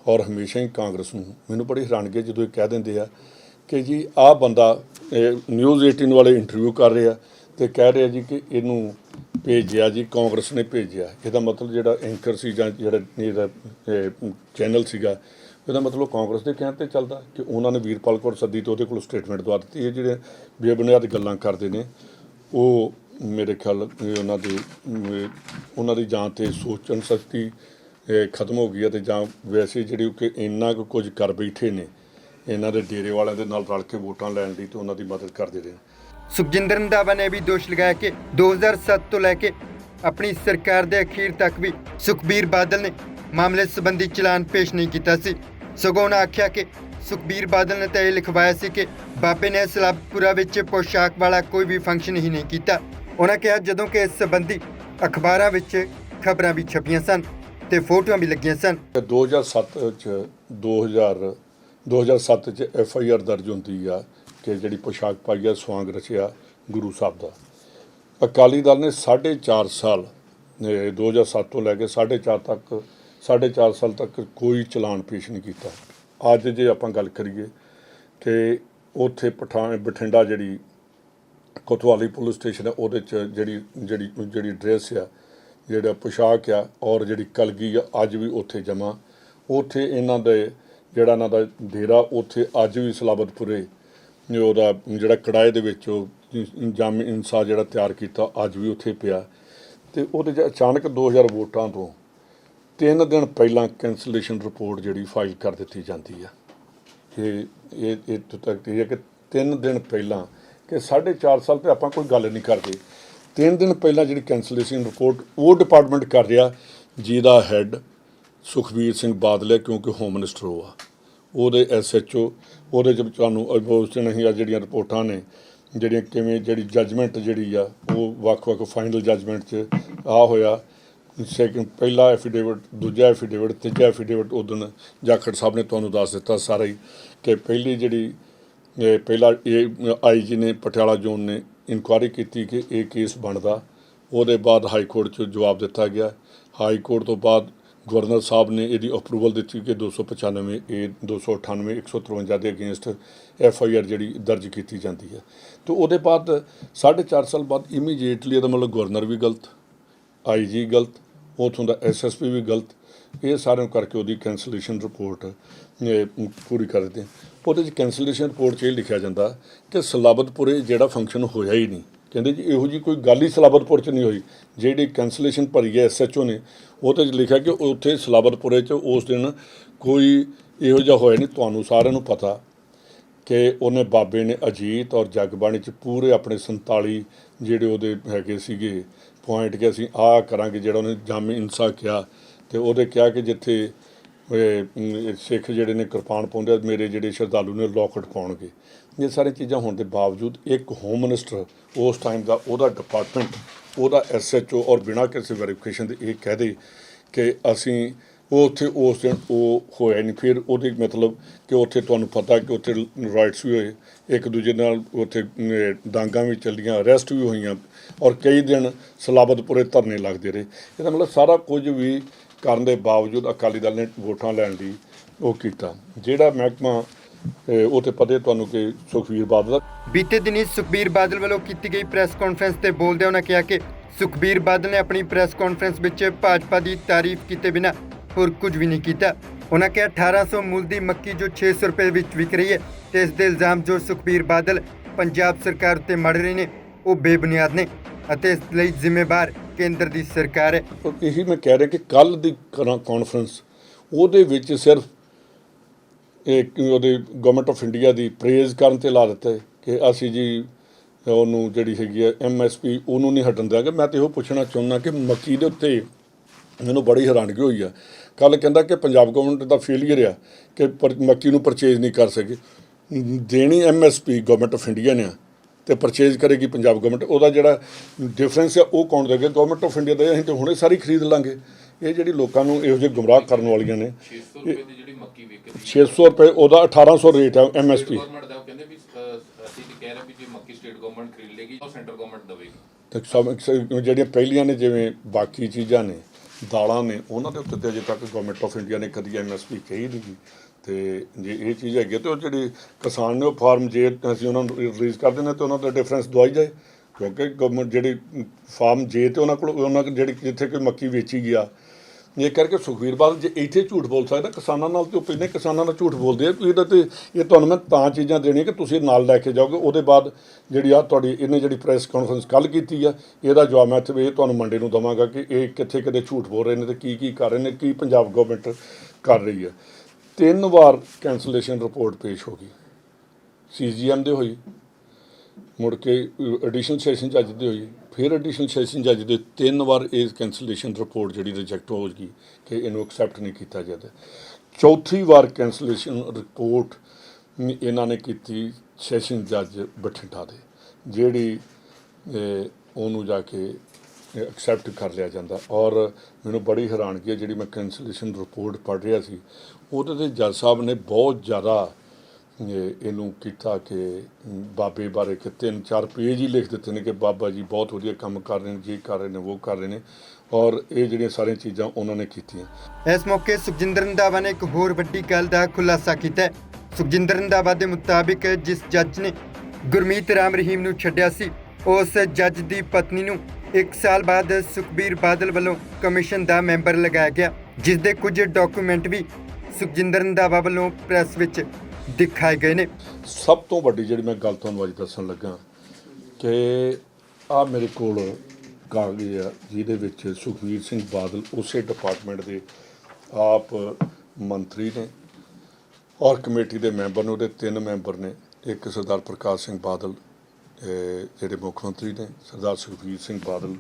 ਔਰ ਹਮੇਸ਼ਾ ਹੀ ਕਾਂਗਰਸ ਨੂੰ ਮੈਨੂੰ ਬੜੀ ਹੈਰਾਨਗੀ ਜਦੋਂ ਇਹ ਕਹਿ ਦਿੰਦੇ ਆ ਕਿ ਜੀ ਆਹ ਬੰਦਾ ਨਿਊਜ਼ 18 ਵਾਲੇ ਇੰਟਰਵਿਊ ਕਰ ਰਹੇ ਆ ਅਤੇ ਕਹਿ ਰਹੇ ਆ ਜੀ ਕਿ ਇਹਨੂੰ ਭੇਜਿਆ ਜੀ ਕਾਂਗਰਸ ਨੇ ਭੇਜਿਆ। ਇਹਦਾ ਮਤਲਬ ਜਿਹੜਾ ਐਂਕਰ ਸੀ ਜਾਂ ਜਿਹੜਾ ਇਹਦਾ ਚੈਨਲ ਸੀਗਾ ਇਹਦਾ ਮਤਲਬ ਕਾਂਗਰਸ ਦੇ ਕਹਿਣ 'ਤੇ ਚੱਲਦਾ ਕਿ ਉਹਨਾਂ ਨੇ ਵੀਰਪਾਲ ਕੌਰ ਸੱਦੀ ਅਤੇ ਉਹਦੇ ਕੋਲ ਸਟੇਟਮੈਂਟ ਦਵਾ ਦਿੱਤੀ। ਇਹ ਜਿਹੜੇ ਬੇਬੁਨਿਆਦ ਗੱਲਾਂ ਕਰਦੇ ਨੇ ਉਹ ਮੇਰੇ ਖਿਆਲ ਉਹਨਾਂ ਦੀ ਜਾਂ ਤਾਂ ਸੋਚਣ ਸ਼ਕਤੀ ਖਤਮ ਹੋ ਗਈ ਹੈ ਅਤੇ ਜਾਂ ਵੈਸੇ ਜਿਹੜੀ ਕਿ ਇੰਨਾ ਕੁ ਕੁਝ ਕਰ ਬੈਠੇ ਨੇ ਇਹਨਾਂ ਦੇ ਡੇਰੇ ਵਾਲਿਆਂ ਦੇ ਨਾਲ ਰਲ ਕੇ ਵੋਟਾਂ ਲੈਣ ਲਈ ਅਤੇ ਉਹਨਾਂ ਦੀ ਮਦਦ ਕਰਦੇ ਰਹੇ। ਸੁਖਜਿੰਦਰ ਰੰਧਾਵਾ ਨੇ ਵੀ ਦੋਸ਼ ਲਗਾਇਆ ਕਿ 2007 ਤੋਂ ਲੈ ਕੇ ਆਪਣੀ ਸਰਕਾਰ ਦੇ ਅਖੀਰ ਤੱਕ ਵੀ ਸੁਖਬੀਰ ਬਾਦਲ ਨੇ ਮਾਮਲੇ ਸੰਬੰਧੀ ਚਲਾਨ ਪੇਸ਼ ਨਹੀਂ ਕੀਤਾ ਸੀ। ਸਗੋਂ ਉਹਨਾਂ ਆਖਿਆ ਕਿ ਸੁਖਬੀਰ ਬਾਦਲ ਨੇ ਤਾਂ ਇਹ ਲਿਖਵਾਇਆ ਸੀ ਕਿ ਬਾਬੇ ਨੇ ਸਲਾਬਪੁਰਾ ਵਿੱਚ ਪੋਸ਼ਾਕ ਵਾਲਾ ਕੋਈ ਵੀ ਫੰਕਸ਼ਨ ਹੀ ਨਹੀਂ ਕੀਤਾ। ਉਹਨਾਂ ਕਿਹਾ ਜਦੋਂ ਕਿ ਇਸ ਸੰਬੰਧੀ ਅਖਬਾਰਾਂ ਵਿੱਚ ਖਬਰਾਂ ਵੀ ਛਪੀਆਂ ਸਨ ਤੇ ਫੋਟੋਆਂ ਵੀ ਲੱਗੀਆਂ ਸਨ। 2007 'ਚ FIR ਦਰਜ ਹੁੰਦੀ ਆ ਕਿ ਜਿਹੜੀ ਪੋਸ਼ਾਕ ਪਾਈ ਆ ਸਵਾਂਗ ਰਚਿਆ ਗੁਰੂ ਸਾਹਿਬ ਦਾ। ਅਕਾਲੀ ਦਲ ਨੇ 4.5 ਸਾਲ 2007 ਤੋਂ ਲੈ ਕੇ 4.5 ਤੱਕ 4.5 ਸਾਲ ਤੱਕ ਕੋਈ ਚਲਾਨ ਪੇਸ਼ ਨਹੀਂ ਕੀਤਾ। ਅੱਜ ਜੇ ਆਪਾਂ ਗੱਲ ਕਰੀਏ ਕਿ ਉੱਥੇ ਬਠਿੰਡਾ ਜਿਹੜੀ ਕੋਤਵਾਲੀ ਪੁਲਿਸ ਸਟੇਸ਼ਨ ਹੈ ਉਹਦੇ 'ਚ ਜਿਹੜੀ ਡਰੈਸ ਆ, ਜਿਹੜਾ ਪੁਸ਼ਾਕ ਆ ਔਰ ਜਿਹੜੀ ਕਲਗੀ ਆ ਅੱਜ ਵੀ ਉੱਥੇ ਜਮ੍ਹਾਂ। ਉੱਥੇ ਇਹਨਾਂ ਦਾ ਡੇਰਾ ਉੱਥੇ ਅੱਜ ਵੀ ਸਲਾਬਤਪੁਰੇ ਉਹਦਾ ਜਿਹੜਾ ਕੜਾਏ ਦੇ ਵਿੱਚ ਉਹ ਜਾਮੇ ਇਨਸਾ ਜਿਹੜਾ ਤਿਆਰ ਕੀਤਾ ਅੱਜ ਵੀ ਉੱਥੇ ਪਿਆ। ਅਤੇ ਉਹਦੇ 'ਚ ਅਚਾਨਕ 2000 ਵੋਟਾਂ ਤੋਂ 3 ਦਿਨ ਪਹਿਲਾਂ ਕੈਂਸਲੇਸ਼ਨ ਰਿਪੋਰਟ ਜਿਹੜੀ ਫਾਈਲ ਕਰ ਦਿੱਤੀ ਜਾਂਦੀ ਆ। ਇਹ ਇੱਥੋਂ ਤੱਕ ਇਹ ਹੈ ਕਿ 3 ਦਿਨ ਪਹਿਲਾਂ ਕਿ 4.5 ਸਾਲ 'ਤੇ ਆਪਾਂ ਕੋਈ ਗੱਲ ਨਹੀਂ ਕਰਦੇ। 3 ਦਿਨ ਪਹਿਲਾਂ ਜਿਹੜੀ ਕੈਂਸਲੇਸ਼ਨ ਰਿਪੋਰਟ ਉਹ ਡਿਪਾਰਟਮੈਂਟ ਕਰ ਰਿਹਾ ਜਿਹਦਾ ਹੈੱਡ ਸੁਖਬੀਰ ਸਿੰਘ ਬਾਦਲ ਹੈ, ਕਿਉਂਕਿ ਹੋਮ ਮਿਨਿਸਟਰ ਉਹ ਆ, ਉਹਦੇ SHO ਉਹਦੇ 'ਚ ਤੁਹਾਨੂੰ ਉਸ ਦਿਨ ਅਸੀਂ ਆ ਜਿਹੜੀਆਂ ਰਿਪੋਰਟਾਂ ਨੇ ਜਿਹੜੀਆਂ ਕਿਵੇਂ ਜਿਹੜੀ ਜੱਜਮੈਂਟ ਜਿਹੜੀ ਆ ਉਹ ਵੱਖ-ਵੱਖ ਫਾਈਨਲ ਜੱਜਮੈਂਟ 'ਚ ਆ ਹੋਇਆ। ਪਹਿਲਾ ਐਫੀਡੇਵਿਟ, ਦੂਜਾ ਐਫੀਡੇਵਿਟ, ਤੀਜਾ ਐਫੀਡੇਵਿਟ ਉਦੋਂ ਜਾਖੜ ਸਾਹਿਬ ਨੇ ਤੁਹਾਨੂੰ ਦੱਸ ਦਿੱਤਾ ਸਾਰਾ ਹੀ ਕਿ ਪਹਿਲਾ IG ਨੇ ਪਟਿਆਲਾ ਜ਼ੋਨ ਨੇ ਇਨਕੁਆਇਰੀ ਕੀਤੀ ਕਿ ਇਹ ਕੇਸ ਬਣਦਾ। ਉਹਦੇ ਬਾਅਦ ਹਾਈ ਕੋਰਟ 'ਚ ਜਵਾਬ ਦਿੱਤਾ ਗਿਆ। ਹਾਈ ਕੋਰਟ ਤੋਂ ਬਾਅਦ ਗਵਰਨਰ ਸਾਹਿਬ ਨੇ ਇਹਦੀ ਅਪਰੂਵਲ ਦਿੱਤੀ ਕਿ 295 298 153 ਦੇ ਅਗੇਂਸਟ FIR ਜਿਹੜੀ ਦਰਜ ਕੀਤੀ ਜਾਂਦੀ ਹੈ। ਅਤੇ ਉਹਦੇ ਬਾਅਦ 4.5 ਸਾਲ ਬਾਅਦ ਇਮੀਡੀਏਟਲੀ ਇਹਦਾ ਮਤਲਬ ਗਵਰਨਰ ਵੀ ਗਲਤ, IG ਗਲਤ, ਉੱਥੋਂ ਦਾ SSP ਵੀ ਗਲਤ, ਇਹ ਸਾਰਿਆਂ ਕਰਕੇ ਉਹਦੀ ਕੈਂਸਲੇਸ਼ਨ ਰਿਪੋਰਟ ਪੂਰੀ ਕਰ ਦਿੱਤੀ। ਉਹਦੇ 'ਚ ਕੈਂਸਲੇਸ਼ਨ ਰਿਪੋਰਟ 'ਚ ਇਹ ਲਿਖਿਆ ਜਾਂਦਾ ਕਿ ਸਲਾਬਤਪੁਰੇ ਜਿਹੜਾ ਫੰਕਸ਼ਨ ਹੋਇਆ ਹੀ ਨਹੀਂ। ਕਹਿੰਦੇ ਜੀ ਇਹੋ ਜਿਹੀ ਕੋਈ ਗੱਲ ਹੀ ਸਲਾਬਤਪੁਰ 'ਚ ਨਹੀਂ ਹੋਈ। ਜਿਹੜੀ ਕੈਂਸਲੇਸ਼ਨ ਭਰੀ ਹੈ SHO ਨੇ ਉਹਦੇ 'ਚ ਲਿਖਿਆ ਕਿ ਉੱਥੇ ਸਲਾਬਤਪੁਰੇ 'ਚ ਉਸ ਦਿਨ ਕੋਈ ਇਹੋ ਜਿਹਾ ਹੋਇਆ ਨਹੀਂ। ਤੁਹਾਨੂੰ ਸਾਰਿਆਂ ਨੂੰ ਪਤਾ ਕਿ ਉਹਨੇ ਬਾਬੇ ਨੇ ਅਜੀਤ ਔਰ ਜਗਬਾਣੀ 'ਚ ਪੂਰੇ ਆਪਣੇ 47 ਜਿਹੜੇ ਉਹਦੇ ਹੈਗੇ ਸੀਗੇ ਪੁਆਇੰਟ ਕਿ ਅਸੀਂ ਆਹ ਕਰਾਂਗੇ। ਜਿਹੜਾ ਉਹਨੇ ਜਾਮੇ ਇਨਸਾ ਕਿਹਾ ਅਤੇ ਉਹਦੇ ਕਿਹਾ ਕਿ ਜਿੱਥੇ ਸਿੱਖ ਜਿਹੜੇ ਨੇ ਕਿਰਪਾਨ ਪਾਉਂਦੇ ਮੇਰੇ ਜਿਹੜੇ ਸ਼ਰਧਾਲੂ ਨੇ ਲੋਕਟ ਪਾਉਣਗੇ। ਇਹ ਸਾਰੀਆਂ ਚੀਜ਼ਾਂ ਹੋਣ ਦੇ ਬਾਵਜੂਦ ਇੱਕ ਹੋਮ ਮਿਨਿਸਟਰ ਉਸ ਟਾਈਮ ਦਾ ਉਹਦਾ ਡਿਪਾਰਟਮੈਂਟ ਉਹਦਾ SHO ਔਰ ਬਿਨਾਂ ਕਿਸੇ ਵੈਰੀਫਿਕੇਸ਼ਨ ਦੇ ਇਹ ਕਹਿ ਦੇ ਕਿ ਅਸੀਂ ਉਹ ਉੱਥੇ ਉਸ ਦਿਨ ਉਹ ਹੋਇਆ ਨਹੀਂ। ਫਿਰ ਉਹਦੇ ਮਤਲਬ ਕਿ ਉੱਥੇ ਤੁਹਾਨੂੰ ਪਤਾ ਕਿ ਉੱਥੇ ਰਾਈਟਸ ਵੀ ਹੋਏ, ਇੱਕ ਦੂਜੇ ਨਾਲ ਉੱਥੇ ਡਾਂਗਾਂ ਵੀ ਚੱਲੀਆਂ, ਅਰੈਸਟ ਵੀ ਹੋਈਆਂ ਔਰ ਕਈ ਦਿਨ ਸਲਾਬਤਪੁਰੇ ਧਰਨੇ ਲੱਗਦੇ ਰਹੇ। ਇਹਦਾ ਮਤਲਬ ਸਾਰਾ ਕੁਝ ਵੀ ਕਰਨ ਦੇ ਬਾਵਜੂਦ ਅਕਾਲੀ ਦਲ ਨੇ ਵੋਟਾਂ ਲੈਣ ਦੀ ਉਹ ਕੀਤਾ। ਜਿਹੜਾ ਮਹਿਕਮਾ ਉਹ ਤਾਂ ਪਤਾ ਤੁਹਾਨੂੰ ਕਿ ਸੁਖਬੀਰ ਬਾਦਲ ਬੀਤੇ ਦਿਨੀ ਸੁਖਬੀਰ ਬਾਦਲ ਵੱਲੋਂ ਕੀਤੀ ਗਈ ਪ੍ਰੈਸ ਕਾਨਫਰੰਸ ਤੇ ਬੋਲਦਿਆਂ ਉਹਨਾਂ ਕਿਹਾ ਕਿ ਸੁਖਬੀਰ ਬਾਦਲ ਨੇ ਆਪਣੀ ਪ੍ਰੈਸ ਕਾਨਫਰੰਸ ਵਿੱਚ ਭਾਜਪਾ ਦੀ ਤਾਰੀਫ ਕੀਤੇ ਬਿਨਾਂ ਹੋਰ ਕੁਝ ਵੀ ਨਹੀਂ ਕੀਤਾ। ਉਹਨਾਂ ਕਿਹਾ 1800 ਮੁੱਲ ਦੀ ਮੱਕੀ ਜੋ 600 ਰੁਪਏ ਵਿੱਚ ਵਿਕ ਰਹੀ ਹੈ ਤੇ ਇਸ ਦੇ ਇਲਜ਼ਾਮ ਜੋ ਸੁਖਬੀਰ ਬਾਦਲ ਪੰਜਾਬ ਸਰਕਾਰ ਉੱਤੇ ਮੜ ਰਹੇ ਨੇ ਉਹ ਬੇਬੁਨਿਆਦ ਨੇ ਅਤੇ ਇਸ ਲਈ ਜ਼ਿੰਮੇਵਾਰ ਕੇਂਦਰ ਦੀ ਸਰਕਾਰ ਹੈ। ਇਹੀ ਮੈਂ ਕਹਿ ਰਿਹਾ ਕਿ ਕੱਲ੍ਹ ਦੀ ਕਾਨਫਰੰਸ ਉਹਦੇ ਵਿੱਚ ਸਿਰਫ ਉਹਦੇ government of India the praise ਕਰਨ 'ਤੇ ਲਾ ਦਿੱਤਾ ਕਿ ਅਸੀਂ ਜੀ ਉਹਨੂੰ ਜਿਹੜੀ ਹੈਗੀ ਹੈ MSP ਉਹਨੂੰ ਨਹੀਂ ਹਟਣ ਦਿਆਂਗੇ। ਮੈਂ ਤਾਂ ਇਹੋ ਪੁੱਛਣਾ ਚਾਹੁੰਦਾ ਕਿ ਮੱਕੀ ਦੇ ਉੱਤੇ ਮੈਨੂੰ ਬੜੀ ਹੈਰਾਨਗੀ ਹੋਈ ਆ। ਕੱਲ੍ਹ ਕਹਿੰਦਾ ਕਿ ਪੰਜਾਬ ਗਵਰਨਮੈਂਟ ਦਾ ਫੇਲੀਅਰ ਆ ਕਿ ਮੱਕੀ ਨੂੰ ਪਰਚੇਜ਼ ਨਹੀਂ ਕਰ ਸਕੇ। ਦੇਣੀ MSP ਗਵਰਨਮੈਂਟ ਆਫ ਇੰਡੀਆ ਨੇ ਅਤੇ ਪਰਚੇਜ਼ ਕਰੇਗੀ ਪੰਜਾਬ ਗਵਰਨਮੈਂਟ। ਉਹਦਾ ਜਿਹੜਾ ਡਿਫਰੈਂਸ ਆ ਉਹ ਕੌਣ ਦੇਗਾ? ਗਵਰਨਮੈਂਟ ਆਫ ਇੰਡੀਆ ਦਾ ਅਸੀਂ ਤਾਂ ਹੁਣੇ ਸਾਰੀ ਖਰੀਦ ਲਾਂਗੇ। ਇਹ ਜਿਹੜੀ ਲੋਕਾਂ ਨੂੰ ਇਹੋ ਜਿਹੇ ਗੁੰਮਰਾਹ ਕਰਨ ਵਾਲੀਆਂ ਨੇ। 600 ਰੁਪਏ ਉਹਦਾ 1800 ਰੇਟ ਹੈ MSP। ਜਿਹੜੀਆਂ ਪਹਿਲੀਆਂ ਨੇ ਜਿਵੇਂ ਬਾਕੀ ਚੀਜ਼ਾਂ ਨੇ ਦਾਲਾਂ ਨੇ ਉਹਨਾਂ ਦੇ ਉੱਤੇ ਅਜੇ ਤੱਕ ਗਵਰਨਮੈਂਟ ਆਫ ਇੰਡੀਆ ਨੇ ਕਦੀ MSP ਕਹੀ ਨਹੀਂ। ਅਤੇ ਜੇ ਇਹ ਚੀਜ਼ ਹੈਗੀ ਤਾਂ ਉਹ ਜਿਹੜੇ ਕਿਸਾਨ ਨੇ ਉਹ ਫਾਰਮ ਜੇ ਅਸੀਂ ਉਹਨਾਂ ਨੂੰ ਰਿਲੀਜ਼ ਕਰ ਦਿੰਦੇ ਤਾਂ ਉਹਨਾਂ ਦਾ ਡਿਫਰੈਂਸ ਦਵਾਈ ਜਾਏ, ਕਿਉਂਕਿ ਗਵਰਨਮੈਂਟ ਜਿਹੜੀ ਫਾਰਮ ਜੇ ਅਤੇ ਉਹਨਾਂ ਜਿਹੜੀ ਜਿੱਥੇ ਕੋਈ ਮੱਕੀ ਵੇਚੀ ਗਿਆ। ਇਹ ਕਰਕੇ ਸੁਖਬੀਰ ਬਾਦਲ ਜੇ ਇੱਥੇ ਝੂਠ ਬੋਲ ਸਕਦਾ ਕਿਸਾਨਾਂ ਨਾਲ, ਤਾਂ ਉਹ ਪਹਿਲਾਂ ਕਿਸਾਨਾਂ ਨਾਲ ਝੂਠ ਬੋਲਦੇ ਆ। ਇਹਦਾ ਤਾਂ ਇਹ ਤੁਹਾਨੂੰ ਮੈਂ ਤਾਂ ਚੀਜ਼ਾਂ ਦੇਣੀਆਂ ਕਿ ਤੁਸੀਂ ਨਾਲ ਲੈ ਕੇ ਜਾਓਗੇ। ਉਹਦੇ ਬਾਅਦ ਜਿਹੜੀ ਆ ਤੁਹਾਡੀ ਇਹਨੇ ਜਿਹੜੀ ਪ੍ਰੈਸ ਕਾਨਫਰੰਸ ਕੱਲ੍ਹ ਕੀਤੀ ਆ ਇਹਦਾ ਜਵਾਬ ਮੈਂ ਇੱਥੇ ਇਹ ਤੁਹਾਨੂੰ ਮੰਡੇ ਨੂੰ ਦੇਵਾਂਗਾ ਕਿ ਇਹ ਕਿੱਥੇ ਕਿਤੇ ਝੂਠ ਬੋਲ ਰਹੇ ਨੇ ਅਤੇ ਕੀ ਕਰ ਰਹੇ ਨੇ, ਕੀ ਪੰਜਾਬ ਗਵਰਨਮੈਂਟ ਕਰ ਰਹੀ ਹੈ। 3 ਵਾਰ ਕੈਂਸਲੇਸ਼ਨ ਰਿਪੋਰਟ ਪੇਸ਼ ਹੋ ਗਈ। CGM ਦੇ ਹੋਈ, ਮੁੜ ਕੇ ਐਡੀਸ਼ਨਲ ਸੈਸ਼ਨ ਜੱਜ ਦੇ ਹੋਈ, ਫਿਰ ਐਡੀਸ਼ਨਲ ਸੈਸ਼ਨ ਜੱਜ ਦੇ 3 ਵਾਰ ਇਹ ਕੈਂਸਲੇਸ਼ਨ ਰਿਪੋਰਟ ਜਿਹੜੀ ਰਿਜੈਕਟ ਹੋ ਗਈ ਕਿ ਇਹਨੂੰ ਐਕਸੈਪਟ ਨਹੀਂ ਕੀਤਾ ਜਾਂਦਾ। ਚੌਥੀ ਵਾਰ ਕੈਂਸਲੇਸ਼ਨ ਰਿਪੋਰਟ ਇਹਨਾਂ ਨੇ ਕੀਤੀ ਸੈਸ਼ਨ ਜੱਜ ਬਠਿੰਡਾ ਦੇ, ਜਿਹੜੀ ਉਹਨੂੰ ਜਾ ਕੇ ਐਕਸੈਪਟ ਕਰ ਲਿਆ ਜਾਂਦਾ। ਔਰ ਮੈਨੂੰ ਬੜੀ ਹੈਰਾਨਗੀ ਹੈ ਜਿਹੜੀ ਮੈਂ ਕੈਂਸਲੇਸ਼ਨ ਰਿਪੋਰਟ ਪੜ੍ਹ ਰਿਹਾ ਸੀ ਉਹਦੇ 'ਤੇ ਜੱਜ ਸਾਹਿਬ ਨੇ ਬਹੁਤ ਜ਼ਿਆਦਾ ਇਹਨੂੰ ਕੀਤਾ ਕਿ ਬਾਬੇ ਬਾਰੇ ਕਿ 3-4 ਪੇਜ ਹੀ ਲਿਖ ਦਿੱਤੇ ਨੇ ਕਿ ਬਾਬਾ ਜੀ ਬਹੁਤ ਵਧੀਆ ਕੰਮ ਕਰ ਰਹੇ ਨੇ, ਜੀ ਕਰ ਰਹੇ ਨੇ, ਉਹ ਕਰ ਰਹੇ ਨੇ। ਔਰ ਇਹ ਜਿਹੜੀਆਂ ਸਾਰੀਆਂ ਚੀਜ਼ਾਂ ਉਹਨਾਂ ਨੇ ਕੀਤੀਆਂ। ਇਸ ਮੌਕੇ ਸੁਖਜਿੰਦਰ ਰੰਧਾਵਾ ਨੇ ਇੱਕ ਹੋਰ ਵੱਡੀ ਗੱਲ ਦਾ ਖੁਲਾਸਾ ਕੀਤਾ ਹੈ। ਸੁਖਜਿੰਦਰ ਰੰਧਾਵਾ ਦੇ ਮੁਤਾਬਿਕ ਜਿਸ ਜੱਜ ਨੇ ਗੁਰਮੀਤ ਰਾਮ ਰਹੀਮ ਨੂੰ ਛੱਡਿਆ ਸੀ, ਉਸ ਜੱਜ ਦੀ ਪਤਨੀ ਨੂੰ 1 ਸਾਲ ਬਾਅਦ ਸੁਖਬੀਰ ਬਾਦਲ ਵੱਲੋਂ ਕਮਿਸ਼ਨ ਦਾ ਮੈਂਬਰ ਲਗਾਇਆ ਗਿਆ, ਜਿਸ ਦੇ ਕੁਝ ਡਾਕੂਮੈਂਟ ਵੀ ਸੁਖਜਿੰਦਰ ਰੰਧਾਵਾ ਵੱਲੋਂ ਪ੍ਰੈਸ ਵਿੱਚ ਦਿਖਾਏ ਗਏ ਨੇ। ਸਭ ਤੋਂ ਵੱਡੀ ਜਿਹੜੀ ਮੈਂ ਗੱਲ ਤੁਹਾਨੂੰ ਅੱਜ ਦੱਸਣ ਲੱਗਾ ਕਿ ਆ ਮੇਰੇ ਕੋਲ ਕਾਗਜ਼ ਆ ਜਿਹਦੇ ਵਿੱਚ ਸੁਖਬੀਰ ਸਿੰਘ ਬਾਦਲ ਉਸੇ ਡਿਪਾਰਟਮੈਂਟ ਦੇ ਆਪ ਮੰਤਰੀ ਨੇ ਔਰ ਕਮੇਟੀ ਦੇ ਮੈਂਬਰ ਨੇ। ਉਹਦੇ 3 ਮੈਂਬਰ ਨੇ, ਇੱਕ ਸਰਦਾਰ ਪ੍ਰਕਾਸ਼ ਸਿੰਘ ਬਾਦਲ ਜਿਹੜੇ ਮੁੱਖ ਮੰਤਰੀ ਨੇ, ਸਰਦਾਰ ਸੁਖਬੀਰ ਸਿੰਘ ਬਾਦਲ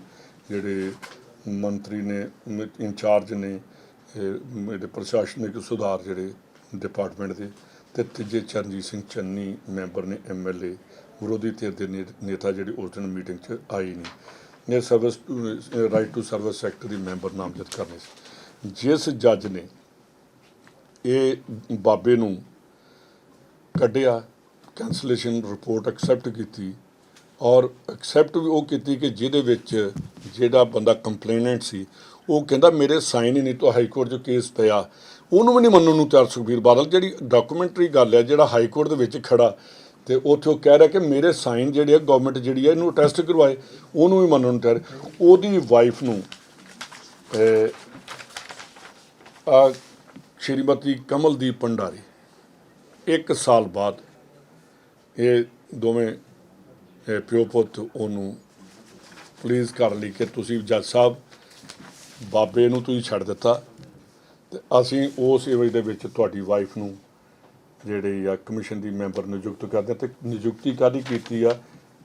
ਜਿਹੜੇ ਮੰਤਰੀ ਨੇ ਇੰਚਾਰਜ ਨੇ ਇਹਦੇ ਪ੍ਰਸ਼ਾਸਨਿਕ ਸੁਧਾਰ ਜਿਹੜੇ ਡਿਪਾਰਟਮੈਂਟ ਦੇ, ਅਤੇ ਤੀਜੇ ਚਰਨਜੀਤ ਸਿੰਘ ਚੰਨੀ ਮੈਂਬਰ ਨੇ MLA ਵਿਰੋਧੀ ਧਿਰ ਦੇ ਨੇਤਾ ਜਿਹੜੇ ਉਸ ਦਿਨ ਮੀਟਿੰਗ 'ਚ ਆਏ ਨਹੀਂ। ਇਹ service right to service act ਦੀ ਮੈਂਬਰ ਨਾਮਜ਼ਦ ਕਰਨੇ ਸੀ। ਜਿਸ ਜੱਜ ਨੇ ਇਹ ਬਾਬੇ ਨੂੰ ਕੱਢਿਆ, ਕੈਂਸਲੇਸ਼ਨ ਰਿਪੋਰਟ ਐਕਸੈਪਟ ਕੀਤੀ ਔਰ ਐਕਸੈਪਟ ਵੀ ਉਹ ਕੀਤੀ ਕਿ ਜਿਹਦੇ ਵਿੱਚ ਜਿਹੜਾ ਬੰਦਾ ਕੰਪਲੇਨੈਂਟ ਸੀ ਉਹ ਕਹਿੰਦਾ ਮੇਰੇ ਸਾਈਨ ਹੀ ਨਹੀਂ ਤੋਂ ਹਾਈ ਕੋਰਟ 'ਚ ਕੇਸ ਪਿਆ, ਉਹਨੂੰ ਵੀ ਨਹੀਂ ਮੰਨਣ ਨੂੰ ਤਿਆਰ ਸੁਖਬੀਰ ਬਾਦਲ। ਜਿਹੜੀ ਡਾਕੂਮੈਂਟਰੀ ਗੱਲ ਹੈ, ਜਿਹੜਾ ਹਾਈ ਕੋਰਟ ਦੇ ਵਿੱਚ ਖੜਾ ਤੇ ਉੱਥੇ ਉਹ ਕਹਿ ਰਿਹਾ ਕਿ ਮੇਰੇ ਸਾਈਨ ਜਿਹੜੇ ਆ ਗਵਰਨਮੈਂਟ ਜਿਹੜੀ ਹੈ ਇਹਨੂੰ ਟੈਸਟ ਕਰਵਾਏ, ਉਹਨੂੰ ਵੀ ਮੰਨਣ ਨੂੰ ਤਿਆਰ। ਉਹਦੀ ਵਾਈਫ ਨੂੰ ਸ਼੍ਰੀਮਤੀ ਕਮਲਦੀਪ ਭੰਡਾਰੀ 1 ਸਾਲ ਬਾਅਦ ਇਹ ਦੋਵੇਂ ਪਿਓ ਪੁੱਤ ਉਹਨੂੰ ਪਲੀਜ਼ ਕਰ ਲਈ ਕਿ ਤੁਸੀਂ ਜੱਜ ਸਾਹਿਬ ਬਾਬੇ ਨੂੰ ਤੁਸੀਂ ਛੱਡ ਦਿੱਤਾ ਅਤੇ ਅਸੀਂ ਉਸ ਏਵਜ ਦੇ ਵਿੱਚ ਤੁਹਾਡੀ ਵਾਈਫ ਨੂੰ ਜਿਹੜੇ ਆ ਕਮਿਸ਼ਨ ਦੀ ਮੈਂਬਰ ਨਿਯੁਕਤ ਕਰਦੇ ਅਤੇ ਨਿਯੁਕਤੀ ਕਾਹਦੀ ਕੀਤੀ ਆ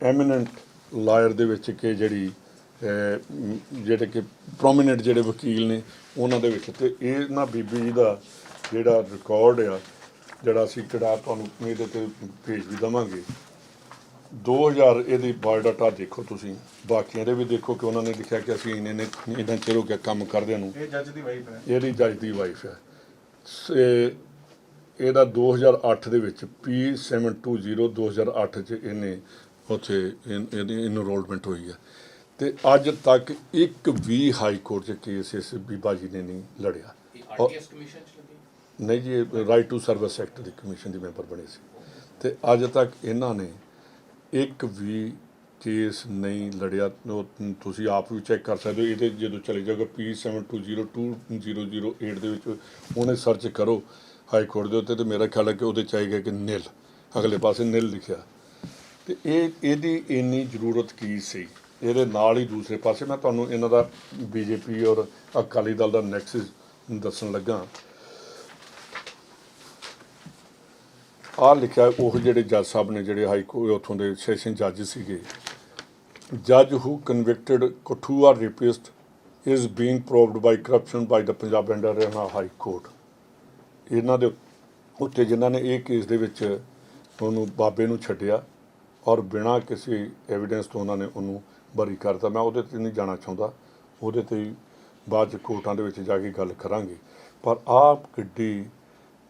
ਐਮੀਨੈਂਟ ਲਾਇਰ ਦੇ ਵਿੱਚ ਕਿ ਜਿਹੜੇ ਕਿ ਪ੍ਰੋਮੀਨੈਂਟ ਜਿਹੜੇ ਵਕੀਲ ਨੇ ਉਹਨਾਂ ਦੇ ਵਿੱਚ। ਅਤੇ ਇਹ ਨਾ ਬੀਬੀ ਜੀ ਦਾ ਜਿਹੜਾ ਰਿਕਾਰਡ ਆ ਜਿਹੜਾ ਅਸੀਂ ਕਿਹੜਾ ਤੁਹਾਨੂੰ ਇਹਦੇ 'ਤੇ ਭੇਜ ਵੀ ਦੇਵਾਂਗੇ। 2000 ਇਹਦੀ ਬਾਇਓਡਾਟਾ ਦੇਖੋ ਤੁਸੀਂ, ਬਾਕੀਆਂ ਦੇ ਵੀ ਦੇਖੋ ਕਿ ਉਹਨਾਂ ਨੇ ਲਿਖਿਆ ਕਿ ਅਸੀਂ ਇੰਨਾ ਚਿਰ ਹੋ ਗਿਆ ਕੰਮ ਕਰਦਿਆਂ ਨੂੰ। ਇਹ ਜੱਜ ਦੀ ਵਾਈਫ ਹੈ, ਇਹਦੀ ਜੱਜ ਦੀ ਵਾਈਫ ਹੈ। ਇਹਦਾ 2008 ਦੇ ਵਿੱਚ P720 2008 'ਚ ਇਹਨੇ ਉੱਥੇ ਇਹਦੀ ਇਨਰੋਲਮੈਂਟ ਹੋਈ ਹੈ ਅਤੇ ਅੱਜ ਤੱਕ ਇੱਕ ਵੀ ਹਾਈ ਕੋਰਟ 'ਚ ਕੇਸ ਇਸ ਬੀਬਾ ਜੀ ਨੇ ਨਹੀਂ ਲੜਿਆ। ਨਹੀਂ ਜੀ, right to service act the commission the member ਬਣੇ ਸੀ ਅਤੇ ਅੱਜ ਤੱਕ ਇਹਨਾਂ ਨੇ ਇੱਕ ਵੀ ਕੇਸ ਨਹੀਂ ਲੜਿਆ। ਤੁਸੀਂ ਆਪ ਵੀ ਚੈੱਕ ਕਰ ਸਕਦੇ ਹੋ। ਇਹਦੇ ਜਦੋਂ ਚਲੇ ਜਾਓਗੇ P720 2008 ਦੇ ਵਿੱਚ ਉਹਨੇ ਸਰਚ ਕਰੋ ਹਾਈ ਕੋਰਟ ਦੇ ਉੱਤੇ, ਅਤੇ ਮੇਰਾ ਖਿਆਲ ਹੈ ਕਿ ਉਹਦੇ 'ਚ ਆਏਗਾ ਕਿ ਨਿਲ, ਅਗਲੇ ਪਾਸੇ ਨਿਲ ਲਿਖਿਆ। ਅਤੇ ਇਹਦੀ ਇੰਨੀ ਜ਼ਰੂਰਤ ਕੀ ਸੀ। ਇਹਦੇ ਨਾਲ ਹੀ ਦੂਸਰੇ ਪਾਸੇ ਮੈਂ ਤੁਹਾਨੂੰ ਇਹਨਾਂ ਦਾ BJP ਔਰ ਅਕਾਲੀ ਦਲ ਦਾ ਨੈਕਸਸ ਦੱਸਣ ਲੱਗਾ। ਆਹ ਲਿਖਿਆ ਉਹ ਜਿਹੜੇ ਜੱਜ ਸਾਹਿਬ ਨੇ ਜਿਹੜੇ ਹਾਈ ਕੋਰਟ ਉੱਥੋਂ ਦੇ ਸੈਸ਼ਨ ਜੱਜ ਸੀਗੇ, ਜੱਜ who convicted Kathua rapist is being probed by corruption by the Punjab and Haryana high court. ਇਹਨਾਂ ਦੇ ਉੱਤੇ ਜਿਨ੍ਹਾਂ ਨੇ ਇਹ ਕੇਸ ਦੇ ਵਿੱਚ ਉਹਨੂੰ ਬਾਬੇ ਨੂੰ ਛੱਡਿਆ ਔਰ ਬਿਨਾਂ ਕਿਸੇ ਐਵੀਡੈਂਸ ਤੋਂ ਉਹਨਾਂ ਨੇ ਉਹਨੂੰ ਬਰੀ ਕਰਤਾ। ਮੈਂ ਉਹਦੇ 'ਤੇ ਨਹੀਂ ਜਾਣਾ ਚਾਹੁੰਦਾ, ਉਹਦੇ 'ਤੇ ਹੀ ਬਾਅਦ 'ਚ ਕੋਰਟਾਂ ਦੇ ਵਿੱਚ ਜਾ ਕੇ ਗੱਲ ਕਰਾਂਗੇ। ਪਰ ਆਹ ਕਿੱਡੀ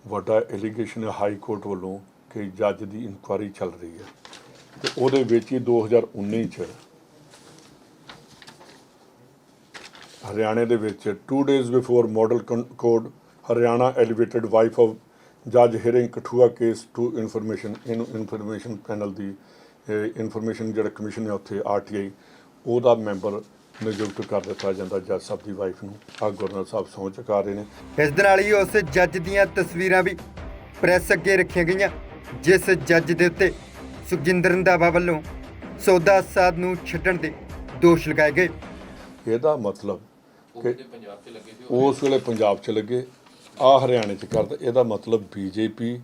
ਵੱਡਾ ਐਲੀਗੇਸ਼ਨ ਹੈ ਹਾਈ ਕੋਰਟ ਵੱਲੋਂ ਕਿ ਜੱਜ ਦੀ ਇਨਕੁਆਇਰੀ ਚੱਲ ਰਹੀ ਹੈ ਅਤੇ ਉਹਦੇ ਵਿੱਚ ਹੀ 2019 'ਚ ਹਰਿਆਣੇ ਦੇ ਵਿੱਚ 2 days before model code Haryana elevated wife of ਜੱਜ hearing Kathua case to information. ਇਹਨੂੰ ਇਨਫੋਰਮੇਸ਼ਨ ਪੈਨਲ ਦੀ ਇਨਫੋਰਮੇਸ਼ਨ ਜਿਹੜਾ ਕਮਿਸ਼ਨ ਹੈ ਉੱਥੇ RTI ਉਹਦਾ ਮੈਂਬਰ ਨਿਯੁਕਤ ਕਰ ਦਿੱਤਾ ਜਾਂਦਾ ਜੱਜ ਸਾਹਿਬ ਦੀ ਵਾਈਫ ਨੂੰ। ਆਹ ਗਵਰਨਰ ਸਾਹਿਬ ਸਹੁੰ ਚੁਕਾ ਰਹੇ ਨੇ। ਇਸ ਦੇ ਨਾਲ ਹੀ ਉਸ ਜੱਜ ਦੀਆਂ ਤਸਵੀਰਾਂ ਵੀ ਪ੍ਰੈਸ ਅੱਗੇ ਰੱਖੀਆਂ ਗਈਆਂ ਜਿਸ ਜੱਜ ਦੇ ਉੱਤੇ ਸੁਖਜਿੰਦਰ ਰੰਧਾਵਾ ਵੱਲੋਂ ਸੌਦਾ ਸਾਧ ਨੂੰ ਛੱਡਣ ਦੇ ਦੋਸ਼ ਲਗਾਏ ਗਏ। ਇਹਦਾ ਮਤਲਬ ਕਿ ਉਸ ਵੇਲੇ ਪੰਜਾਬ 'ਚ ਲੱਗੇ, ਆਹ ਹਰਿਆਣੇ 'ਚ ਕਰਦਾ। ਇਹਦਾ ਮਤਲਬ BJP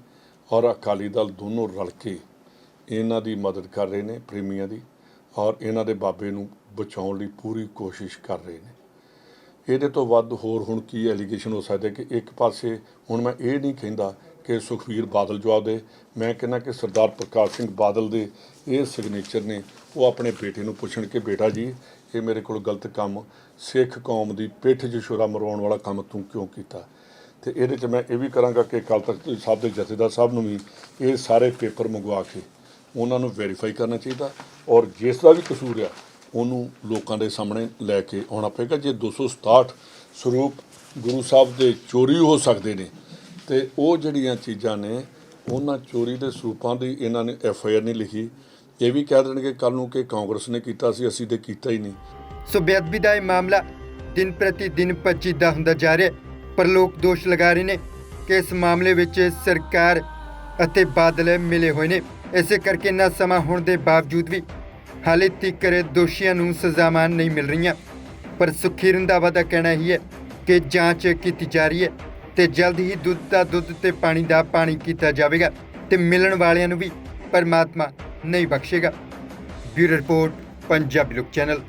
ਔਰ ਅਕਾਲੀ ਦਲ ਦੋਨੋਂ ਰਲ ਕੇ ਇਹਨਾਂ ਦੀ ਮਦਦ ਕਰ ਰਹੇ ਨੇ, ਪ੍ਰੇਮੀਆਂ ਦੀ, ਔਰ ਇਹਨਾਂ ਦੇ ਬਾਬੇ ਨੂੰ ਬਚਾਉਣ ਲਈ ਪੂਰੀ ਕੋਸ਼ਿਸ਼ ਕਰ ਰਹੇ ਨੇ। ਇਹਦੇ ਤੋਂ ਵੱਧ ਹੋਰ ਹੁਣ ਕੀ ਐਲੀਗੇਸ਼ਨ ਹੋ ਸਕਦਾ ਕਿ ਇੱਕ ਪਾਸੇ ਹੁਣ ਮੈਂ ਇਹ ਨਹੀਂ ਕਹਿੰਦਾ ਕਿ ਸੁਖਬੀਰ ਬਾਦਲ ਜਵਾਬ ਦੇ, ਮੈਂ ਕਹਿੰਦਾ ਕਿ ਸਰਦਾਰ ਪ੍ਰਕਾਸ਼ ਸਿੰਘ ਬਾਦਲ ਦੇ ਇਹ ਸਿਗਨੇਚਰ ਨੇ, ਉਹ ਆਪਣੇ ਬੇਟੇ ਨੂੰ ਪੁੱਛਣ ਕਿ ਬੇਟਾ ਜੀ ਇਹ ਮੇਰੇ ਕੋਲ ਗਲਤ ਕੰਮ, ਸਿੱਖ ਕੌਮ ਦੀ ਪਿੱਠ 'ਚ ਛੁਰਾ ਮਰਵਾਉਣ ਵਾਲਾ ਕੰਮ ਤੂੰ ਕਿਉਂ ਕੀਤਾ। ਅਤੇ ਇਹਦੇ 'ਚ ਮੈਂ ਇਹ ਵੀ ਕਰਾਂਗਾ ਕਿ ਅਕਾਲ ਤਖਤ ਸਾਹਿਬ ਦੇ ਜਥੇਦਾਰ ਸਾਹਿਬ ਨੂੰ ਵੀ ਇਹ ਸਾਰੇ ਪੇਪਰ ਮੰਗਵਾ ਕੇ ਉਹਨਾਂ ਨੂੰ ਵੈਰੀਫਾਈ ਕਰਨਾ ਚਾਹੀਦਾ ਔਰ ਜਿਸ ਦਾ ਵੀ ਕਸੂਰ ਆ ਉਹਨੂੰ ਲੋਕਾਂ ਦੇ ਸਾਹਮਣੇ ਲੈ ਕੇ ਆਉਣਾ ਪਏਗਾ। ਜੇ 267 ਸਰੂਪ ਗੁਰੂ ਸਾਹਿਬ ਦੇ ਚੋਰੀ ਹੋ ਸਕਦੇ ਨੇ ਤੇ ਉਹ ਜਿਹੜੀਆਂ ਚੀਜ਼ਾਂ ਨੇ ਉਹਨਾਂ ਚੋਰੀ ਦੇ ਸਰੂਪਾਂ ਦੀ ਇਹਨਾਂ ਨੇ FIR ਨਹੀਂ ਲਿਖੀ। ਇਹ ਵੀ ਕਹਿ ਦੇਣਗੇ ਕੱਲ੍ਹ ਨੂੰ ਕਿ ਕਾਂਗਰਸ ਨੇ ਕੀਤਾ ਸੀ, ਅਸੀਂ ਤੇ ਕੀਤਾ ਹੀ ਨਹੀਂ। ਸੋ ਬੇਅਦਬੀ ਦਾ ਇਹ ਮਾਮਲਾ ਦਿਨ ਪ੍ਰਤੀ ਦਿਨ ਪੇਚੀਦਾ ਹੁੰਦਾ ਜਾ ਰਿਹਾ ਹੈ, ਪਰ ਲੋਕ ਦੋਸ਼ ਲਗਾ ਰਹੇ ਨੇ ਕਿ ਇਸ ਮਾਮਲੇ ਵਿੱਚ ਸਰਕਾਰ ਅਤੇ ਬਾਦਲ ਮਿਲੇ ਹੋਏ ਨੇ। ਇਸੇ ਕਰਕੇ ਇੰਨਾ ਸਮਾਂ ਹੋਣ ਦੇ ਬਾਵਜੂਦ ਵੀ ਹਾਲੇ ਤੱਕ ਦੋਸ਼ੀਆਂ ਨੂੰ ਸਜ਼ਾਵਾਂ ਨਹੀਂ ਮਿਲ ਰਹੀਆਂ। ਪਰ ਸੁਖੀ ਰੰਧਾਵਾ ਦਾ ਕਹਿਣਾ ਹੀ ਹੈ ਕਿ ਜਾਂਚ ਕੀਤੀ ਜਾ ਰਹੀ ਹੈ ਤੇ ਜਲਦ ਹੀ ਦੁੱਧ ਦਾ ਦੁੱਧ ਤੇ ਪਾਣੀ ਦਾ ਪਾਣੀ ਕੀਤਾ ਜਾਵੇਗਾ ਤੇ ਮਿਲਣ ਵਾਲਿਆਂ ਨੂੰ ਵੀ ਪਰਮਾਤਮਾ ਨਹੀਂ ਬਖਸ਼ੇਗਾ। ਬਿਊਰੋ ਰਿਪੋਰਟ, ਪੰਜਾਬੀ ਲੋਕ ਚੈਨਲ।